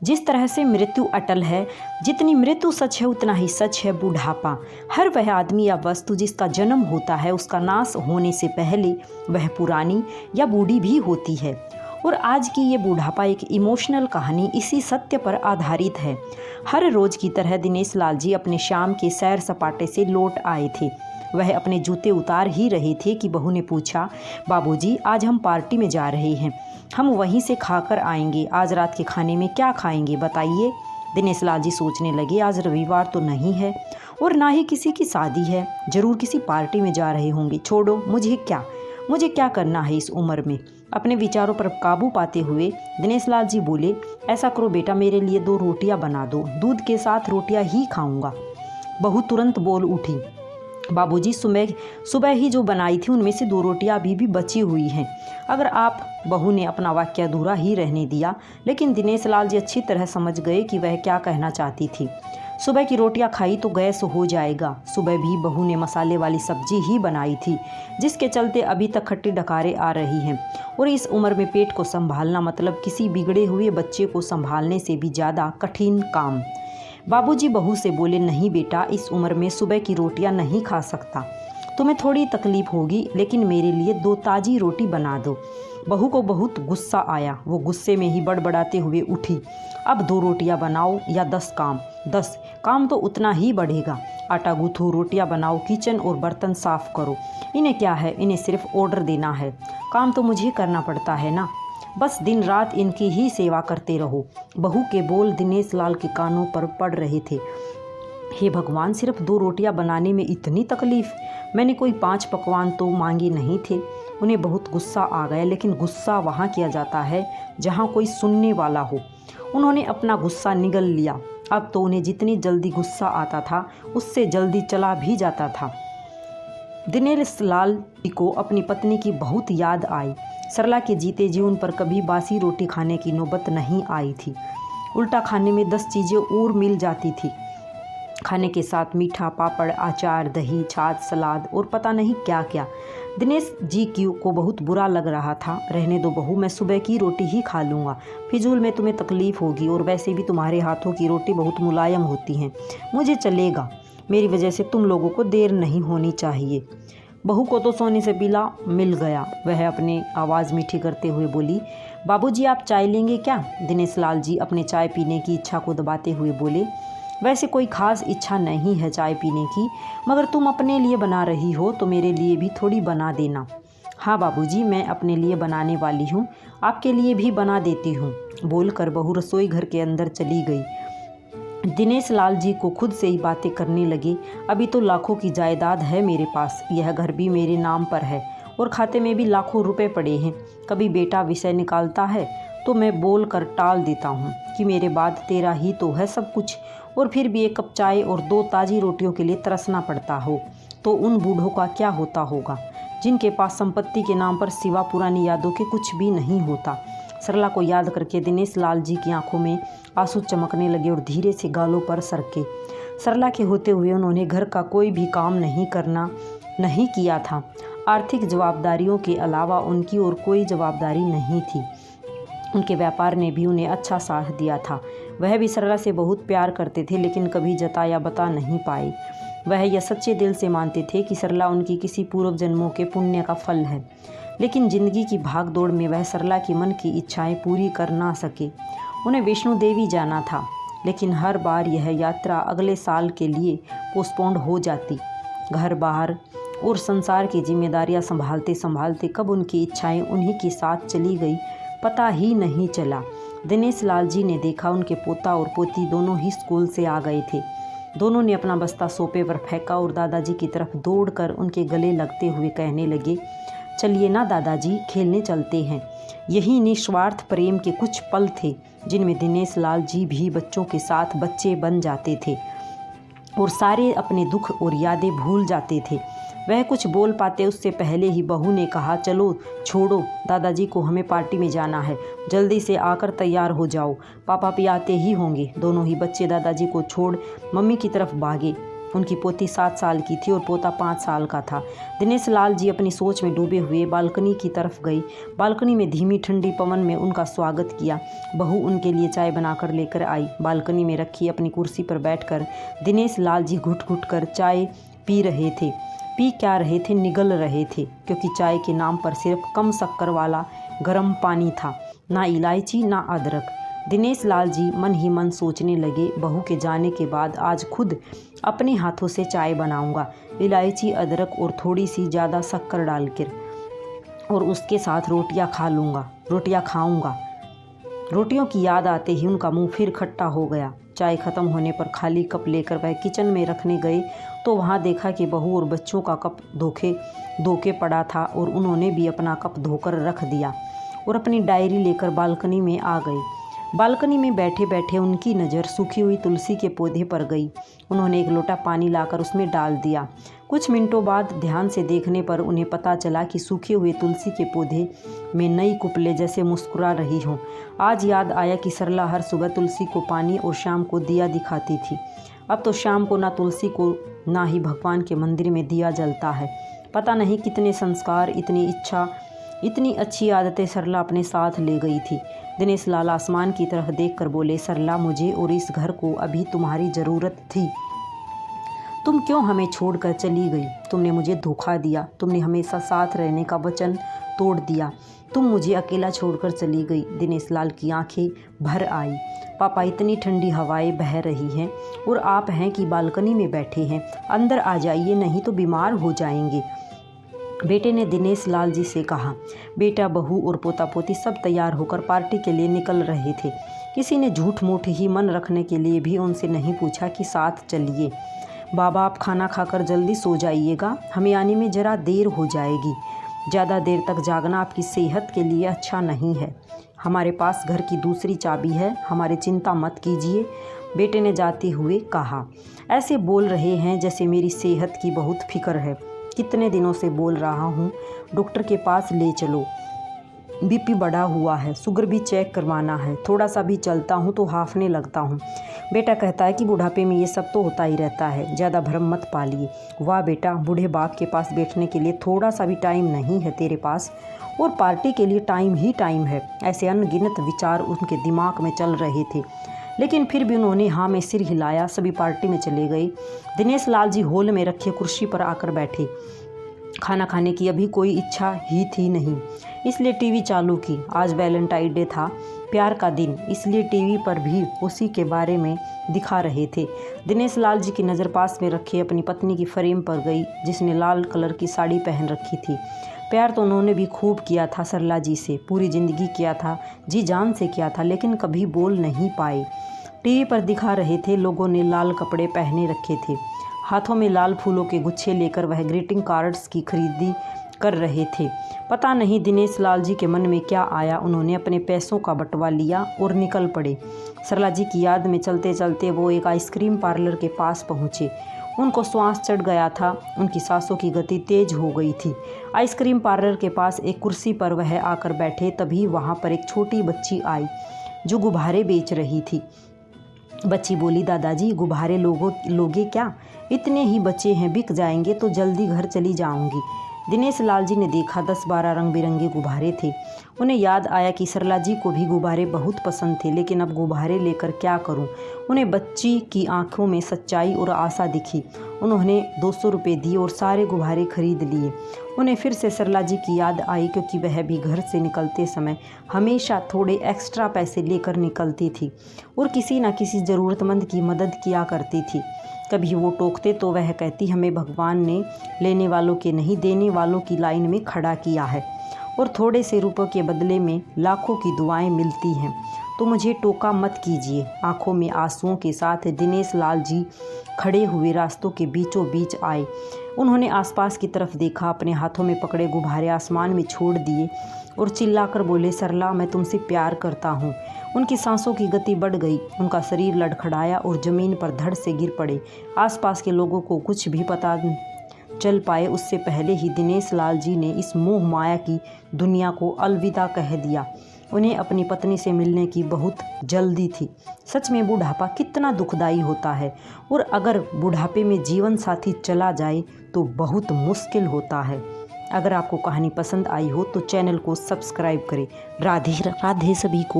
जिस तरह से मृत्यु अटल है, जितनी मृत्यु सच है उतना ही सच है बुढ़ापा। हर वह आदमी या वस्तु जिसका जन्म होता है, उसका नाश होने से पहले वह पुरानी या बूढ़ी भी होती है। और आज की ये बुढ़ापा एक इमोशनल कहानी इसी सत्य पर आधारित है। हर रोज़ की तरह दिनेश लाल जी अपने शाम के सैर सपाटे से लौट आए थे। वह अपने जूते उतार ही रहे थे कि बहू ने पूछा, बाबूजी आज हम पार्टी में जा रहे हैं, हम वहीं से खाकर आएंगे। आज रात के खाने में क्या खाएंगे बताइए। दिनेश लाल जी सोचने लगे, आज रविवार तो नहीं है और ना ही किसी की शादी है, ज़रूर किसी पार्टी में जा रहे होंगे। छोड़ो, मुझे क्या करना है इस उम्र में। अपने विचारों पर काबू पाते हुए दिनेश लाल जी बोले, ऐसा करो बेटा, मेरे लिए 2 रोटियां बना दो, दूध के साथ रोटियां ही खाऊंगा। बहू तुरंत बोल उठी, बाबूजी सुबह ही जो बनाई थी उनमें से 2 रोटियां अभी भी बची हुई हैं। अगर आप, बहू ने अपना वाक्य अधूरा ही रहने दिया, लेकिन दिनेश लाल जी अच्छी तरह समझ गए कि वह क्या कहना चाहती थी। सुबह की रोटियां खाई तो गैस हो जाएगा। सुबह भी बहू ने मसाले वाली सब्जी ही बनाई थी, जिसके चलते अभी तक खट्टी डकारें आ रही हैं। और इस उम्र में पेट को संभालना मतलब किसी बिगड़े हुए बच्चे को संभालने से भी ज़्यादा कठिन काम। बाबूजी बहू से बोले, नहीं बेटा, इस उम्र में सुबह की रोटियां नहीं खा सकता, तुम्हें थोड़ी तकलीफ होगी, लेकिन मेरे लिए 2 ताज़ी रोटी बना दो। बहू को बहुत गुस्सा आया। वो गुस्से में ही बड़बड़ाते हुए उठी, अब 2 रोटियां बनाओ या 10 काम। 10 काम तो उतना ही बढ़ेगा। आटा गूँथो, रोटियां बनाओ, किचन और बर्तन साफ करो। इन्हें क्या है, इन्हें सिर्फ ऑर्डर देना है, काम तो मुझे करना पड़ता है ना। बस दिन रात इनकी ही सेवा करते रहो। बहू के बोल दिनेश लाल के कानों पर पड़ रहे थे। हे भगवान, सिर्फ 2 रोटियां बनाने में इतनी तकलीफ। मैंने कोई 5 पकवान तो मांगे नहीं थे। उन्हें बहुत गुस्सा आ गया, लेकिन गुस्सा वहाँ किया जाता है जहाँ कोई सुनने वाला हो। उन्होंने अपना गुस्सा निगल लिया। अब तो उन्हें जितनी जल्दी गुस्सा आता था, उससे जल्दी चला भी जाता था। दिनेश लाल जी को अपनी पत्नी की बहुत याद आई। सरला के जीते जी उन पर कभी बासी रोटी खाने की नौबत नहीं आई थी। उल्टा खाने में 10 चीज़ें और मिल जाती थी। खाने के साथ मीठा, पापड़, अचार, दही, छाछ, सलाद और पता नहीं क्या क्या। दिनेश जी को बहुत बुरा लग रहा था। रहने दो बहू, मैं सुबह की रोटी ही खा लूँगा, फिजूल में तुम्हें तकलीफ़ होगी, और वैसे भी तुम्हारे हाथों की रोटी बहुत मुलायम होती हैं, मुझे चलेगा। मेरी वजह से तुम लोगों को देर नहीं होनी चाहिए। बहू को तो सोने से पीला मिल गया। वह अपनी आवाज़ मीठी करते हुए बोली, बाबूजी आप चाय लेंगे क्या? दिनेश लाल जी अपने चाय पीने की इच्छा को दबाते हुए बोले, वैसे कोई ख़ास इच्छा नहीं है चाय पीने की, मगर तुम अपने लिए बना रही हो तो मेरे लिए भी थोड़ी बना देना। हाँ बाबूजी, मैं अपने लिए बनाने वाली हूँ, आपके लिए भी बना देती हूँ, बोलकर बहू रसोई घर के अंदर चली गई। दिनेश लाल जी को खुद से ही बातें करने लगे, अभी तो लाखों की जायदाद है मेरे पास, यह घर भी मेरे नाम पर है और खाते में भी लाखों रुपए पड़े हैं। कभी बेटा विषय निकालता है तो मैं बोल कर टाल देता हूँ कि मेरे बाद तेरा ही तो है सब कुछ, और फिर भी 1 कप चाय और 2 ताज़ी रोटियों के लिए तरसना पड़ता हो तो उन बूढ़ों का क्या होता होगा, जिनके पास संपत्ति के नाम पर सिवा पुरानी यादों के कुछ भी नहीं होता। सरला को याद करके दिनेश लाल जी की आंखों में आंसू चमकने लगे और धीरे से गालों पर सरके। सरला के होते हुए उन्होंने घर का कोई भी काम नहीं किया था। आर्थिक जवाबदारियों के अलावा उनकी और कोई जवाबदारी नहीं थी। उनके व्यापार ने भी उन्हें अच्छा साथ दिया था। वह भी सरला से बहुत प्यार करते थे, लेकिन कभी जता या बता नहीं पाए। वह यह सच्चे दिल से मानते थे कि सरला उनकी किसी पूर्व जन्मों के पुण्य का फल है, लेकिन जिंदगी की भाग दौड़ में वह सरला की मन की इच्छाएं पूरी कर ना सके। उन्हें वैष्णो देवी जाना था, लेकिन हर बार यह यात्रा अगले साल के लिए पोस्टपोन्ड हो जाती। घर बाहर और संसार की जिम्मेदारियां संभालते संभालते कब उनकी इच्छाएं उन्हीं के साथ चली गई, पता ही नहीं चला। दिनेश लाल जी ने देखा उनके पोता और पोती दोनों ही स्कूल से आ गए थे। दोनों ने अपना बस्ता सोफे पर फेंका और दादाजी की तरफ दौड़कर उनके गले लगते हुए कहने लगे, चलिए ना दादाजी, खेलने चलते हैं। यही निस्वार्थ प्रेम के कुछ पल थे जिनमें दिनेश लाल जी भी बच्चों के साथ बच्चे बन जाते थे और सारे अपने दुख और यादें भूल जाते थे। वह कुछ बोल पाते उससे पहले ही बहू ने कहा, चलो छोड़ो दादाजी को, हमें पार्टी में जाना है, जल्दी से आकर तैयार हो जाओ, पापा भी आते ही होंगे। दोनों ही बच्चे दादाजी को छोड़ मम्मी की तरफ भागे। उनकी पोती 7 साल की थी और पोता 5 साल का था। दिनेश लाल जी अपनी सोच में डूबे हुए बालकनी की तरफ गई। बालकनी में धीमी ठंडी पवन में उनका स्वागत किया। बहू उनके लिए चाय बनाकर लेकर आई। बालकनी में रखी अपनी कुर्सी पर बैठकर दिनेश लाल जी घुट घुट कर चाय पी रहे थे। पी क्या रहे थे, निगल रहे थे, क्योंकि चाय के नाम पर सिर्फ कम शक्कर वाला गर्म पानी था, ना इलायची ना अदरक। दिनेश लाल जी मन ही मन सोचने लगे, बहू के जाने के बाद आज खुद अपने हाथों से चाय बनाऊंगा, इलायची अदरक और थोड़ी सी ज़्यादा शक्कर डालकर, और उसके साथ रोटियां खाऊंगा। रोटियों की याद आते ही उनका मुंह फिर खट्टा हो गया। चाय खत्म होने पर खाली कप लेकर वह किचन में रखने गए तो वहां देखा कि बहू और बच्चों का कप धोके पड़ा था और उन्होंने भी अपना कप धोकर रख दिया और अपनी डायरी लेकर बालकनी में आ गए। बालकनी में बैठे बैठे उनकी नज़र सूखी हुई तुलसी के पौधे पर गई। उन्होंने एक लोटा पानी लाकर उसमें डाल दिया। कुछ मिनटों बाद ध्यान से देखने पर उन्हें पता चला कि सूखे हुए तुलसी के पौधे में नई कुपले जैसे मुस्कुरा रही हों। आज याद आया कि सरला हर सुबह तुलसी को पानी और शाम को दिया दिखाती थी। अब तो शाम को ना तुलसी को ना ही भगवान के मंदिर में दिया जलता है। पता नहीं कितने संस्कार, इतनी अच्छी आदतें सरला अपने साथ ले गई थी। दिनेश लाल आसमान की तरफ देखकर बोले, सरला, मुझे और इस घर को अभी तुम्हारी ज़रूरत थी। तुम क्यों हमें छोड़कर चली गई? तुमने मुझे धोखा दिया। तुमने हमेशा साथ रहने का वचन तोड़ दिया। तुम मुझे अकेला छोड़कर चली गई। दिनेश लाल की आंखें भर आई। पापा, इतनी ठंडी हवाएं बह रही हैं और आप हैं कि बालकनी में बैठे हैं। अंदर आ जाइए, नहीं तो बीमार हो जाएंगे। बेटे ने दिनेश लाल जी से कहा। बेटा, बहू और पोता पोती सब तैयार होकर पार्टी के लिए निकल रहे थे। किसी ने झूठ मूठ ही मन रखने के लिए भी उनसे नहीं पूछा कि साथ चलिए। बाबा, आप खाना खाकर जल्दी सो जाइएगा, हमें आने में ज़रा देर हो जाएगी। ज़्यादा देर तक जागना आपकी सेहत के लिए अच्छा नहीं है। हमारे पास घर की दूसरी चाबी है, हमारी चिंता मत कीजिए, बेटे ने जाते हुए कहा। ऐसे बोल रहे हैं जैसे मेरी सेहत की बहुत फिक्र है। कितने दिनों से बोल रहा हूँ, डॉक्टर के पास ले चलो, बीपी बढ़ा हुआ है, शुगर भी चेक करवाना है। थोड़ा सा भी चलता हूँ तो हांफने लगता हूँ। बेटा कहता है कि बुढ़ापे में ये सब तो होता ही रहता है, ज़्यादा भ्रम मत पालिए। वाह बेटा, बूढ़े बाप के पास बैठने के लिए थोड़ा सा भी टाइम नहीं है तेरे पास, और पार्टी के लिए टाइम ही टाइम है। ऐसे अनगिनत विचार उनके दिमाग में चल रहे थे, लेकिन फिर भी उन्होंने हाँ में सिर हिलाया। सभी पार्टी में चले गए। दिनेश लाल जी हॉल में रखे कुर्सी पर आकर बैठे। खाना खाने की अभी कोई इच्छा ही थी नहीं, इसलिए टीवी चालू की। आज वैलेंटाइन डे था, प्यार का दिन, इसलिए टीवी पर भी उसी के बारे में दिखा रहे थे। दिनेश लाल जी की नज़र पास में रखे अपनी पत्नी की फ्रेम पर गई, जिसने लाल कलर की साड़ी पहन रखी थी। प्यार तो उन्होंने भी खूब किया था सरला जी से, पूरी ज़िंदगी किया था, जी जान से किया था, लेकिन कभी बोल नहीं पाए। टीवी पर दिखा रहे थे, लोगों ने लाल कपड़े पहने रखे थे, हाथों में लाल फूलों के गुच्छे लेकर वह ग्रीटिंग कार्ड्स की खरीदी कर रहे थे। पता नहीं दिनेश लाल जी के मन में क्या आया, उन्होंने अपने पैसों का बंटवा लिया और निकल पड़े। सरला जी की याद में चलते चलते वो एक आइसक्रीम पार्लर के पास पहुँचे। उनको श्वास चढ़ गया था, उनकी सांसों की गति तेज हो गई थी। आइसक्रीम पार्लर के पास एक कुर्सी पर वह आकर बैठे, तभी वहाँ पर एक छोटी बच्ची आई जो गुब्बारे बेच रही थी। बच्ची बोली, दादाजी गुब्बारे लोगे क्या? इतने ही बच्चे हैं, बिक जाएंगे तो जल्दी घर चली जाऊंगी। दिनेश लाल जी ने देखा 10-12 रंग बिरंगे गुब्बारे थे। उन्हें याद आया कि सरला जी को भी गुब्बारे बहुत पसंद थे, लेकिन अब गुब्बारे लेकर क्या करूं? उन्हें बच्ची की आंखों में सच्चाई और आशा दिखी। उन्होंने 200 रुपये दिए और सारे गुब्बारे खरीद लिए। उन्हें फिर से सरला जी की याद आई, क्योंकि वह भी घर से निकलते समय हमेशा थोड़े एक्स्ट्रा पैसे लेकर निकलती थी और किसी न किसी ज़रूरतमंद की मदद किया करती थी। कभी वो टोकते तो वह कहती, हमें भगवान ने लेने वालों के नहीं, देने वालों की लाइन में खड़ा किया है, और थोड़े से रुपयों के बदले में लाखों की दुआएं मिलती हैं, तो मुझे टोका मत कीजिए। आंखों में आंसुओं के साथ दिनेश लाल जी खड़े हुए रास्तों के बीचों बीच आए। उन्होंने आसपास की तरफ देखा, अपने हाथों में पकड़े गुब्बारे आसमान में छोड़ दिए और चिल्लाकर बोले, सरला, मैं तुमसे प्यार करता हूँ। उनकी सांसों की गति बढ़ गई, उनका शरीर लड़खड़ाया और ज़मीन पर धड़ से गिर पड़े। आसपास के लोगों को कुछ भी पता चल पाए उससे पहले ही दिनेश लाल जी ने इस मोह माया की दुनिया को अलविदा कह दिया। उन्हें अपनी पत्नी से मिलने की बहुत जल्दी थी। सच में बुढ़ापा कितना दुखदाई होता है, और अगर बुढ़ापे में जीवन साथी चला जाए तो बहुत मुश्किल होता है। अगर आपको कहानी पसंद आई हो तो चैनल को सब्सक्राइब करें। राधे राधे सभी को।